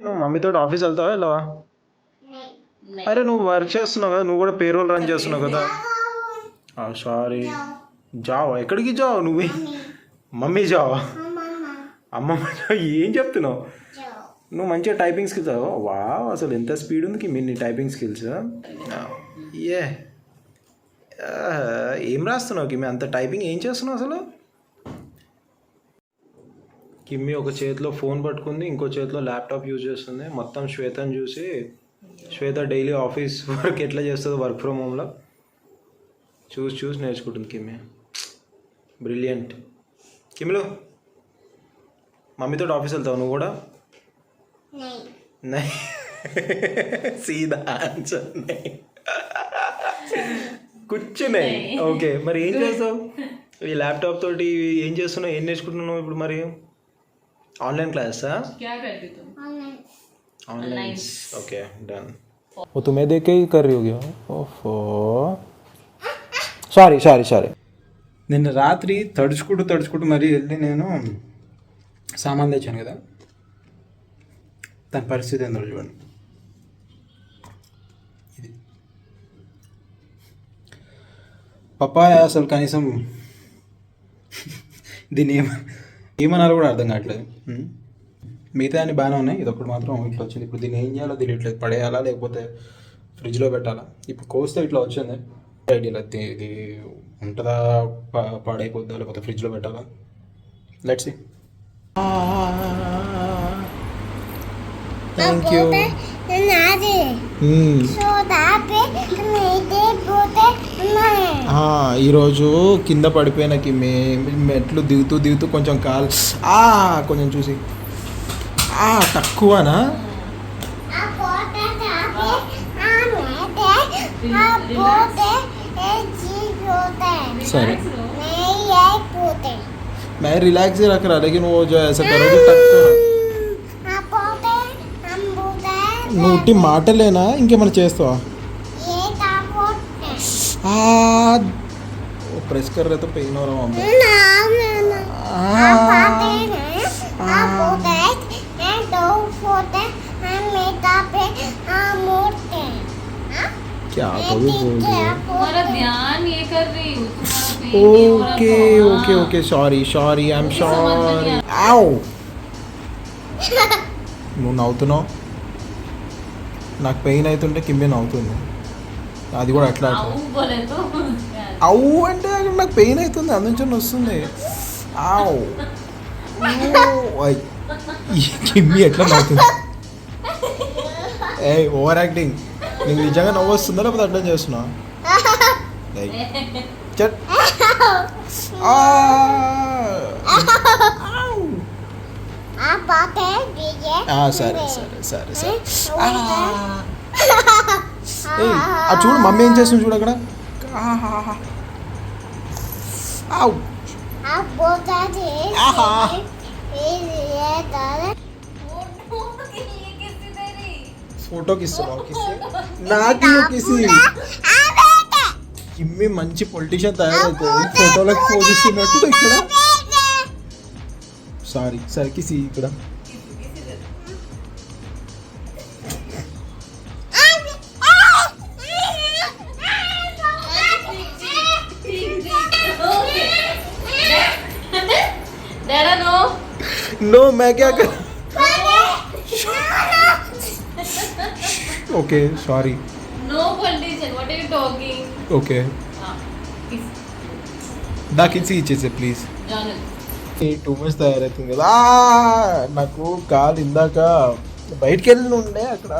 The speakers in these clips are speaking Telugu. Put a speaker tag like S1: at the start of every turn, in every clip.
S1: నువ్వు మమ్మీతో ఆఫీస్ వెళ్తావా వెళ్ళవా? అరే నువ్వు వర్క్ చేస్తున్నావు కదా, నువ్వు కూడా పేరోల్ రన్ చేస్తున్నావు కదా. సారీ, జావా ఎక్కడికి జావా నువ్వు? మమ్మీ జావా, అమ్మమ్మ జావా, ఏం చెప్తున్నావు నువ్వు? మంచిగా టైపింగ్ స్కిల్స్. వా, అసలు ఎంత స్పీడ్ ఉంది మీ టైపింగ్ స్కిల్స్. ఏ ఏం రాస్తున్నావు కిమ్మి? అంత టైపింగ్ ఏం చేస్తున్నావు అసలు? కిమ్మి ఒక చేతిలో ఫోన్ పట్టుకుంది, ఇంకో చేతిలో ల్యాప్టాప్ యూజ్ చేస్తుంది. మొత్తం శ్వేతను చూసి, శ్వేత డైలీ ఆఫీస్ వర్క్ ఎట్లా చేస్తుంది వర్క్ ఫ్రమ్ హోమ్లో చూసి నేర్చుకుంటుంది కిమ్మి. బ్రిలియంట్. కిమ్మిలో మమ్మీతో ఆఫీస్ వెళ్తావు నువ్వు కూడా? సీదా ఆన్సర్ కూర్చున్నాయి. ఓకే, మరి ఏం చేస్తావు ఈ ల్యాప్టాప్ తోటి? ఏం చేస్తున్నావు, ఏం నేర్చుకుంటున్నావు ఇప్పుడు? మరి ऑनलाइन क्लास है?
S2: क्या करती तुम?
S1: ऑनलाइन. Okay done. वो तुम्हें देख के ही कर रही होगी. ओफो, సారీ. నిన్న రాత్రి తడుచుకుంటూ మరీ వెళ్ళి నేను సామాన్ తెచ్చాను కదా, తన పరిస్థితి ఏందో చూడండి. ఇది పప్పాయ అసలు కనీసం దీన్ని ఏమన్నారో కూడా అర్థం కావట్లేదు. మిగతా అన్ని బాగానే ఉన్నాయి, ఇది ఒకటి మాత్రం ఇట్లా వచ్చింది. ఇప్పుడు దీన్ని ఏం చేయాలో తెలియట్లేదు. పడేయాలా లేకపోతే ఫ్రిడ్జ్లో పెట్టాలా? ఇప్పుడు కోస్తే ఇట్లా వచ్చింది. ఐడియా ఇది ఉంటుందా, పాడైపోద్దా, లేకపోతే ఫ్రిడ్జ్లో పెట్టాలా? Let's see. Thank you. ఈరోజు కింద పడిపోయినకి మెట్లు దిగుతూ కొంచెం కాలు కొంచెం చూసి తక్కువనా? सर मैं रिलैक्स ही रख रहा, लेकिन वो जो ऐसा करोगे तब तो నోటి మాటలేనా ఇంకేమైనా చేస్తావా? प्रेस कर रहे तो पेन हो रहा हूँ. क्या बोल
S2: ध्यान ये कर रही हूँ.
S1: Okay sorry I am sorry. आओ నువ్వు నవ్వుతున్నావు, నాకు పెయిన్ అవుతుంటే కిమ్మి నవ్వుతుంది. అది కూడా అట్లా అవు అంటే నాకు పెయిన్ అవుతుంది, అందుంచి వస్తుంది. ఆవు కిమ్మి ఎట్లా నవ్వుతుంది? ఏ ఓవర్ యాక్టింగ్. నీకు నిజంగా నవ్వు వస్తుందా లేకపోతే అర్థం చేస్తున్నా? సరే చూడు మమ్మీ ఏం చేస్తుంది చూడు అక్కడ. ఫోటో కిస్తున్నావు? నాకు కిమ్మి మంచి పొలిటీషియన్ తయారైతుంది, ఫోటోలకు పోజ్ ఇస్తున్నట్టు ఇక్కడ. సారీ కిసి ఇక్కడ. नो मैं क्या कर. Okay sorry.
S2: No politician. What are you talking?
S1: Okay దా కిసి ఇచ్చేసే ప్లీజ్. టూ మచ్ తయారవుతుంది కదా. నాకు కాలు ఇందాక బయటికి వెళ్ళి ఉండే అక్కడ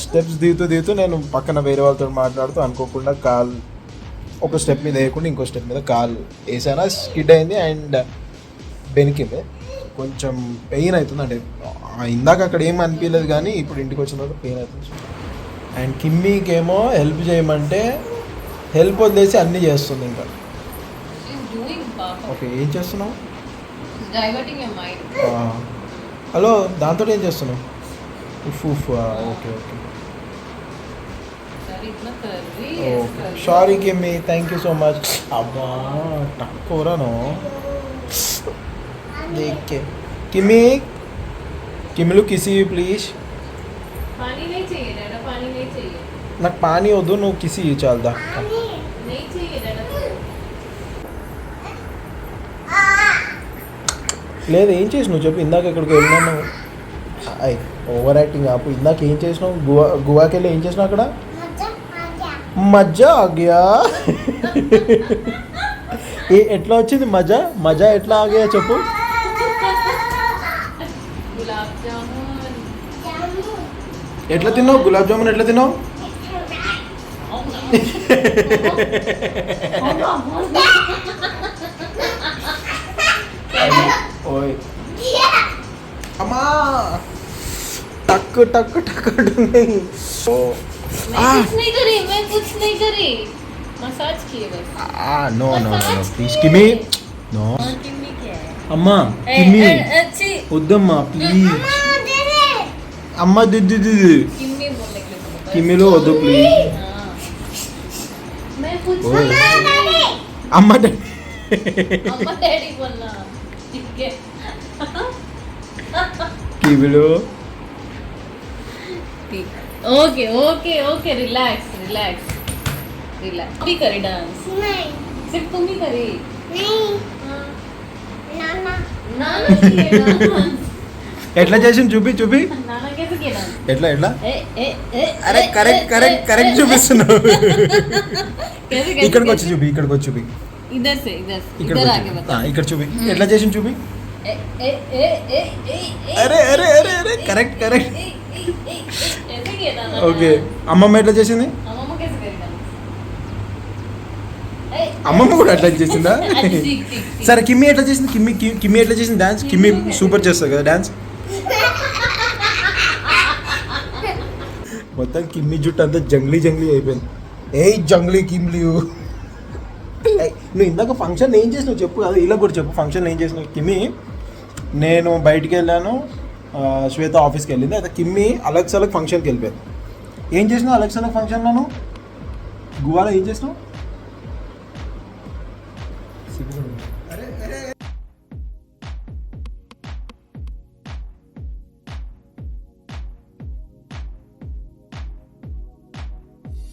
S1: స్టెప్స్ దిగుతూ నేను పక్కన వేరే వాళ్ళతో మాట్లాడుతూ అనుకోకుండా కాలు ఒక స్టెప్ మీద వేయకుండా ఇంకో స్టెప్ మీద కాలు వేసానా, స్కిడ్ అయింది అండ్ బెనికింది. కొంచెం పెయిన్ అవుతుంది. అంటే ఇందాక అక్కడ ఏం అనిపించలేదు, కానీ ఇప్పుడు ఇంటికి వచ్చిన తర్వాత పెయిన్ అవుతుంది. అండ్ కిమ్మీకేమో హెల్ప్ చేయమంటే హెల్ప్ వదిలేసి అన్నీ చేస్తుంది. ఇంకా ఓకే ఏం చేస్తున్నావు? హలో, దాంతో ఏం చేస్తున్నావు? Okay sorry Kimmy, thank you so much. అబ్బా తక్కువరాను. देख के किमी किमिलू किसी प्लीज
S2: पानी नहीं चाहिए डैडा, पानी नहीं चाहिए,
S1: నాకు పానీ వద్దు నువ్వు కిసి చాలదా
S2: नहीं चाहिए डैडा।
S1: లేదు ఏం చేసినావు చెప్పు ఇందాక ఎక్కడికి వెళ్ళినాను అయ్ ఓవర్ యాక్టింగ్ ఆపు ఇందాక ఏం చేసినావు గోవాకి వెళ్ళి ఏం చేసినావు అక్కడ మజా ఆగ్యా ఎట్లా వచ్చింది మజా మజా ఎట్లా ఆగ్యా చెప్పు
S2: गुलाब जामुन,
S1: ఎట్లా తిన్నావు గులాబ్ జామున్ ఎట్లా తిన్నావు ఓయ్ అమ్మా టక్ టక్ టక్ అంటున్నాయి ఓ
S2: मैं कुछ नहीं करी, मैं कुछ नहीं करी, मसाज किए बस।
S1: No no no please Kimmy no
S2: और किम्मी क्या है?
S1: అమ్మా
S2: ए,
S1: కిమి
S2: ए, अच्छी
S1: వద్దమ్మా ప్లీజ్ అమ్మ దిద్దు
S2: किम्मी बोलने के लिए बोलो बस।
S1: కిమిలో వద్దు ప్లీజ్
S2: हाँ। मैं कुछ
S1: ओए।
S2: नहीं करी।
S1: అమ్మ
S2: अम्मा डैडी बोलना, ठीक है?
S1: కిమిలో
S2: ठीक। Okay okay okay relax relax relax. भी करी डांस, सिर्फ तुम ही करी। हाँ। नाना किए डांस।
S1: ఎట్లా చేసింది చూపి చూపి
S2: नाना कैसे किए डांस?
S1: ఎట్లా ఎట్లా
S2: ए ए ए
S1: అరే కరెక్ట్ కరెక్ట్ కరెక్ట్ చూపిస్తున్నావు
S2: कैसे
S1: ఇక్కడికి వచ్చి చూపి ఇక్కడికి వచ్చి చూపి
S2: इधर से इधर
S1: ఇక్కడికి
S2: इधर
S1: వచ్చి
S2: आके
S1: చూపి.
S2: बता।
S1: ఇక్కడ చూపి ఎట్లా చేసింది చూపి
S2: ए ए ए ए ए
S1: అరే అరే అరే అరే కరెక్ట్ కరెక్ట్
S2: ऐसे किया था ना।
S1: ఓకే అమ్మమ్మ ఎట్లా చేసింది
S2: अम्मा कैसे करी डांस?
S1: అమ్మమ్మ కూడా అట్లా చేసిందా
S2: అది ठीक ठीक ठीक।
S1: సరే కిమ్మి ఎట్లా చేసింది కిమ్మి ఎట్లా చేసింది డాన్స్ కిమ్మి సూపర్ చేస్తుంది కదా డాన్స్ మొత్తం కిమ్మి జుట్టు అంతా జంగ్లీ జంగ్లీ అయిపోయింది ఏయ్ జంగ్లీ కిమ్లీ నువ్వు ఇందాక ఫంక్షన్ ఏం చేసినావు చెప్పు కదా ఇలా కూడా చెప్పు ఫంక్షన్ ఏం చేసినావు కిమ్మి నేను బయటికి వెళ్ళాను శ్వేత ఆఫీస్కి వెళ్ళింది అయితే కిమ్మి అలగ్ సలగ్ ఫంక్షన్కి వెళ్ళిపోయింది ఏం చేసినావు అలగ్ సలగ్ ఫంక్షన్లో గోవాలో ఏం చేసినావు అరే